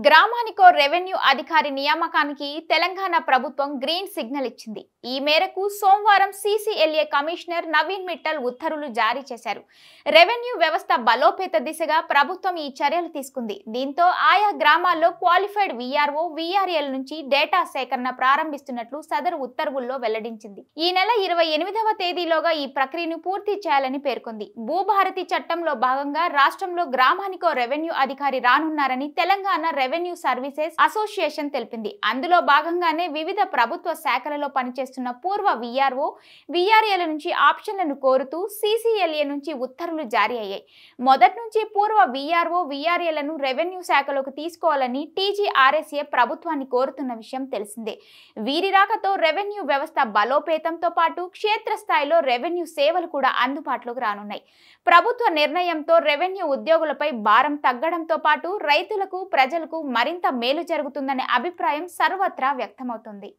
గ్రామానికో revenue అధికారి నియామకానికి తెలంగాణ ప్రభుత్వం గ్రీన్ సిగ్నల్ ఇచ్చింది. ఈ మేరకు సోమవారం సీసీఎల్ఏ కమిషనర్ నవీన్ మిట్టల్ ఉత్తర్వులు జారీ చేశారు. రెవెన్యూ వ్యవస్థ బలోపేత దిశగా ప్రభుత్వం ఈ చర్యలు తీసుకుంది. దీంతో ఆయా గ్రామాల్లో క్వాలిఫైడ్ వీఆర్ఓ, వీఆర్ఏల నుంచి డేటా సేకరణ ప్రారంభిస్తున్నట్లు సదరు ఉత్తర్వుల్లో వెల్లడించింది. ఈ నెల 28వ తేదీలోగా ఈ ప్రక్రియను పూర్తి చేయాలని పేర్కొంది. భూభారతి చట్టంలో భాగంగా రాష్ట్రంలో గ్రామానికో రెవెన్యూ అధికారి రానున్నారని తెలంగాణ రెవెన్యూ సర్వీసెస్ అసోసియేషన్ తెలిపింది. అందులో భాగంగానే వివిధ ప్రభుత్వ శాఖలలో పనిచేస్తున్న పూర్వ వీఆర్ఓ, వీఆర్ఏల నుంచి ఆప్షన్లను కోరుతూ సీసీఎల్ఏ నుంచి ఉత్తర్వులు జారీ అయ్యాయి. మొదటి నుంచి పూర్వ వీఆర్ఓ, వీఆర్ఏలను రెవెన్యూ శాఖలోకి తీసుకోవాలని టీజీఆర్ఎస్ఏ ప్రభుత్వాన్ని కోరుతున్న విషయం తెలిసిందే. వీరి రాకతో రెవెన్యూ వ్యవస్థ బలోపేతంతో పాటు క్షేత్రస్థాయిలో రెవెన్యూ సేవలు కూడా అందుబాటులోకి రానున్నాయి. ప్రభుత్వ నిర్ణయంతో రెవెన్యూ ఉద్యోగులపై భారం తగ్గడంతో పాటు రైతులకు, ప్రజలకు మరింత మేలు జరుగుతుందనే అభిప్రాయం సర్వత్రా వ్యక్తమవుతుంది.